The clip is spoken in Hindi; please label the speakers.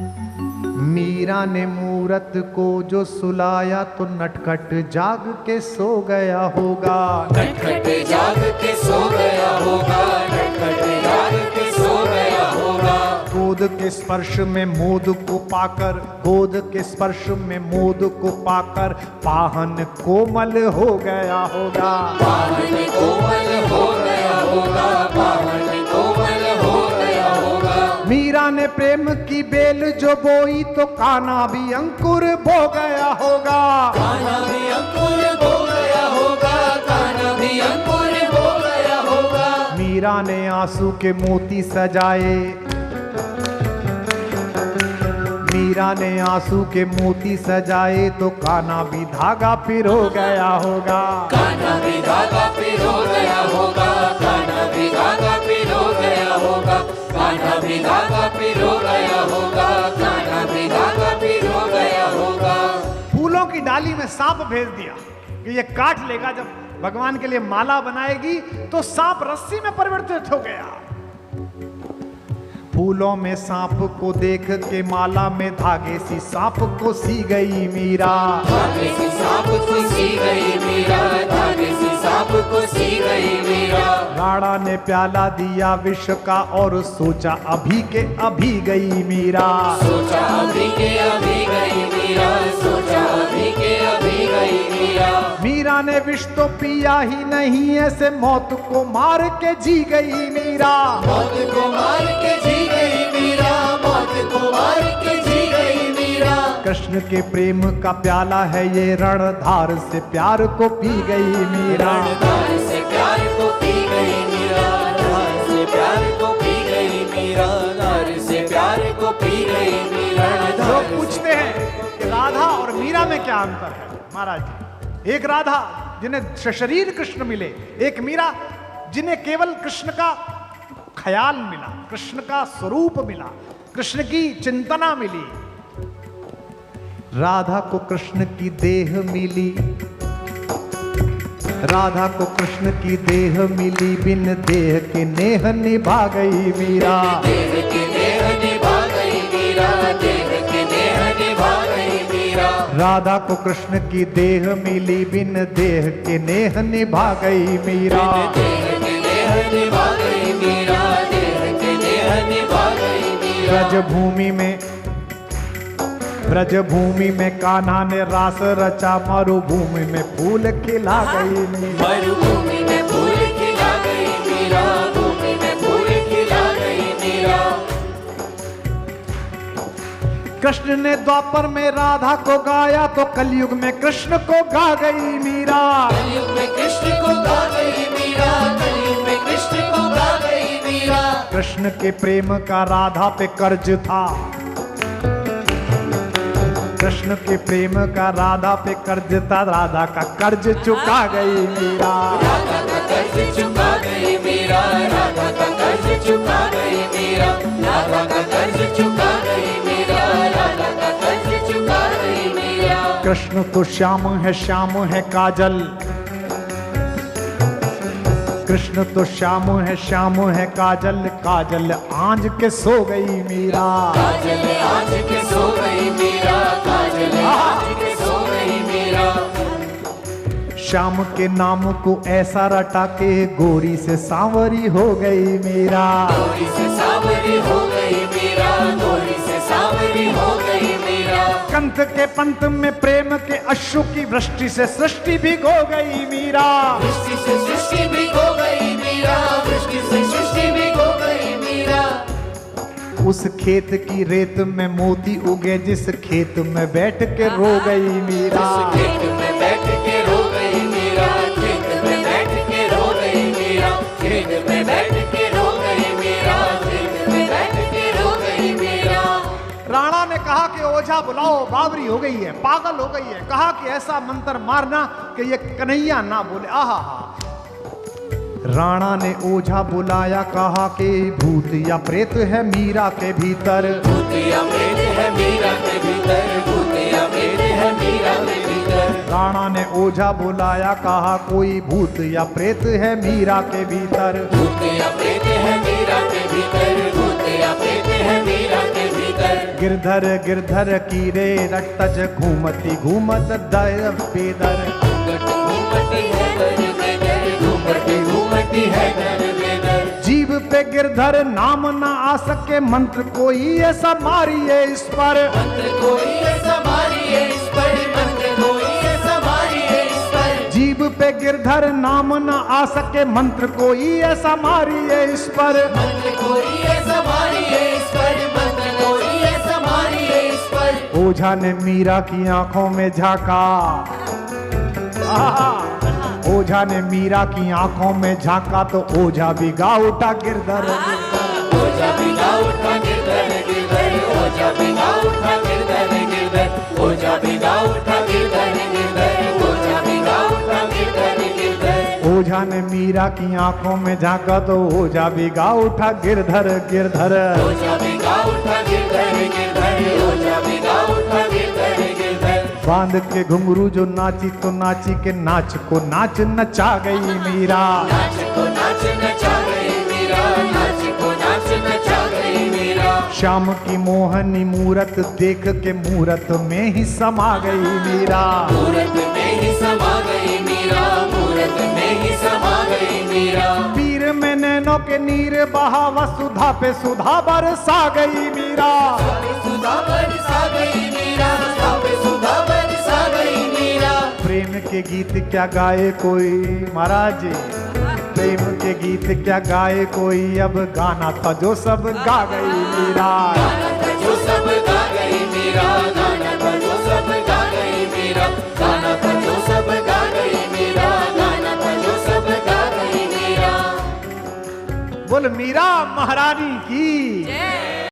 Speaker 1: मीरा ने मूरत को जो सुलाया तो नटखट जाग के सो गया होगा।
Speaker 2: नटखट जाग के सो गया होगा, नटखट जाग के सो गया होगा।
Speaker 1: गोद के स्पर्श में मोद को पाकर, गोद के स्पर्श में मोद को पाकर पाहन कोमल हो गया होगा।
Speaker 2: पाहन कोमल हो गया होगा, पाहन कोमल हो गया होगा।
Speaker 1: मीरा ने प्रेम की बेल जो बोई तो कान्हा भी अंकुर बो गया होगा।
Speaker 2: कान्हा भी अंकुर बो गया होगा, कान्हा भी अंकुर बो गया होगा।
Speaker 1: मीरा ने आंसू के मोती सजाए, मीरा ने आंसू के मोती सजाए तो कान्हा भी धागा पिरो गया होगा।
Speaker 2: कान्हा भी धागा पिरो गया होगा, कान्हा भी धागा पिरो गया होगा। कान्हा भी धागा पिरो गया होगा, कान्हा भी धागा पिरो गया होगा।
Speaker 1: फूलों की डाली में सांप भेज दिया कि ये काट लेगा। जब भगवान के लिए माला बनाएगी तो सांप रस्सी में परिवर्तित हो गया। फूलों में सांप को देख के माला में धागे सी सांप को सी गई मीरा।
Speaker 2: धागे सी सांप को सी गई मीरा, धागे सी सांप को सी गई मीरा।
Speaker 1: राणा ने प्याला दिया विष का और सोचा अभी के अभी गई मीरा।
Speaker 2: सोचा अभी के अभी गई मीरा, सोचा अभी के अभी गई मीरा।
Speaker 1: मीरा ने विष तो पिया ही नहीं, ऐसे मौत को मार के जी गई मीरा।
Speaker 2: मौत को मार के जी गई मीरा, मौत को मार के जी गई मीरा।
Speaker 1: कृष्ण के प्रेम का प्याला है ये, रणधार से प्यार को पी गई मीरा।
Speaker 2: रणधार से प्यार को पी गई मीरा, रणधार से प्यार को पी गई मीरा, रणधार से प्यार को पी गई मीरा।
Speaker 1: लोग पूछते हैं कि राधा और मीरा में क्या अंतर है। महाराज जी, एक राधा जिन्हें शरीर कृष्ण मिले, एक मीरा जिन्हें केवल कृष्ण का ख्याल मिला, कृष्ण का स्वरूप मिला, कृष्ण की चिंतना मिली। राधा को कृष्ण की देह मिली, राधा को कृष्ण की देह मिली, बिन देह के नेह निभा गई मीरा।
Speaker 2: देह के नेह निभा गई मीरा, देह के नेह निभा गई मीरा।
Speaker 1: राधा को कृष्ण की देह मिली, बिन देह के नेह निभा गई मीरा।
Speaker 2: देह के नेह निभा गई मीरा, देह के नेह निभा गई मीरा।
Speaker 1: ब्रजभूमि में, ब्रजभूमि में कान्हा ने रास रचा, मरुभूमि में फूल खिला गई मीरा।
Speaker 2: मरुभूमि में फूल खिला गई मीरा, भूमि में फूल खिला गई मीरा।
Speaker 1: कृष्ण ने द्वापर में राधा को गाया तो कलयुग में कृष्ण को गा गई मीरा।
Speaker 2: कलयुग में कृष्ण को गा गई मीरा, कलयुग में कृष्ण को गा गई मीरा।
Speaker 1: कृष्ण के प्रेम का राधा पे कर्ज था, कृष्ण के प्रेम का राधा पे कर्ज था, राधा का कर्ज चुका गई मीरा।
Speaker 2: राधा का कर्ज चुका गई मीरा, राधा का कर्ज चुका गई मीरा, राधा का कर्ज चुका गई मीरा, राधा का कर्ज चुका गई मीरा।
Speaker 1: कृष्ण तो श्याम है काजल, कृष्ण तो श्याम है काजल, काजल आंज के सो गई मीरा।
Speaker 2: काजल आज के सो गई मीरा, काजल आज के सो गई मीरा।
Speaker 1: श्याम के नाम को ऐसा रटा के गोरी से सांवरी हो गई मीरा।
Speaker 2: गोरी से सांवरी हो गई मीरा, गोरी से सांवरी हो गई मीरा।
Speaker 1: कंठ के पंथ में प्रेम के अश्रु की वृष्टि से सृष्टि भी खो गई मीरा।
Speaker 2: वृष्टि से सृष्टि भी खो गई मीरा, वृष्टि से सृष्टि भी खो गई मीरा।
Speaker 1: उस खेत की रेत में मोती उगे, जिस खेत में बैठ के रो गई मीरा।
Speaker 2: खेत में बैठ के रो गई मीरा, खेत में बैठ के रो गई मीरा, खेत में बैठ के रो गई मीरा, खेत में बैठ के रो गई मीरा।
Speaker 1: राणा ने कहा कि ओझा बुलाओ, बावरी हो गई है, पागल हो गई है। कहा कि ऐसा मंत्र मारना कि ये कन्हैया ना बोले। आहा हा। राणा ने ओझा बुलाया, कहा कि भूत या प्रेत है मीरा के भीतर।
Speaker 2: भूत या प्रेत है मीरा के भीतर, भूत या प्रेत है मीरा के भीतर।
Speaker 1: राणा ने ओझा बुलाया, कहा कोई भूत या प्रेत है मीरा के भीतर।
Speaker 2: भूत या प्रेत है मीरा के भीतर, भूत या प्रेत है मीरा के भीतर।
Speaker 1: गिरधर गिरधर की रे रटज घूमती घूमत दर बेदर।
Speaker 2: घूमती है दर बेदर, घूमती घूमती है दर बेदर।
Speaker 1: जीव पे गिरधर नाम न आ सके, मंत्र कोई ऐसा मारिए इस पर।
Speaker 2: मंत्र कोई ऐसा मारिए इस पर, मंत्र कोई ऐसा मारिए इस पर।
Speaker 1: जीव पे गिरधर नाम न आ सके, मंत्र कोई ऐसा मारिए इस पर।
Speaker 2: मंत्र कोई ऐसा मारिए इस पर, मंत्र कोई ऐसा मारिए इस पर।
Speaker 1: ओझा ने मीरा की आंखों में झांका, ओझा ने मीरा की आंखों में झांका तो ओझा भी गा उठा गिरधर।
Speaker 2: ओझा भी गा उठा गिरधर गिरधर, ओझा भी गा उठा गिरधर गिरधर, ओझा भी गा उठा गिरधर गिरधर, ओझा भी गा उठा गिरधर गिरधर।
Speaker 1: ओझा ने मीरा की आंखों में झांका तो ओझा भी गा उठा गिरधर गिरधर।
Speaker 2: ओझा भी गा उठा गिरधर गिरधर, ओझा भी गा उठा गिरधर गिरधर।
Speaker 1: बांध के घुंघरू जो नाची तो नाची के नाच को नाच नचा गई मीरा।
Speaker 2: नाच को नाच नचा गई मीरा, नाच को नाच नचा गई मीरा।
Speaker 1: श्याम की मोहनी मूरत देख के मूरत में ही समा गई मीरा।
Speaker 2: मूरत में ही समा गई मीरा, मूरत में ही समा गई मीरा।
Speaker 1: पीर में नैनों के नीर बहा वसुधा पे सुधा बरसा गई मीरा।
Speaker 2: सुधा बरसा गई मीरा, सुधा पे सुधा बरसा गई मीरा।
Speaker 1: प्रेम के गीत क्या गाए कोई महाराज जी, प्रेम के गीत क्या गाए कोई, अब गाना था जो सब गा गई मीरा।
Speaker 2: गाना था जो सब गा गई मीरा, गाना था जो सब गा गई मीरा, गाना था जो सब गा गई मीरा, गाना था जो सब गा गई मीरा।
Speaker 1: बोल मीरा महारानी की।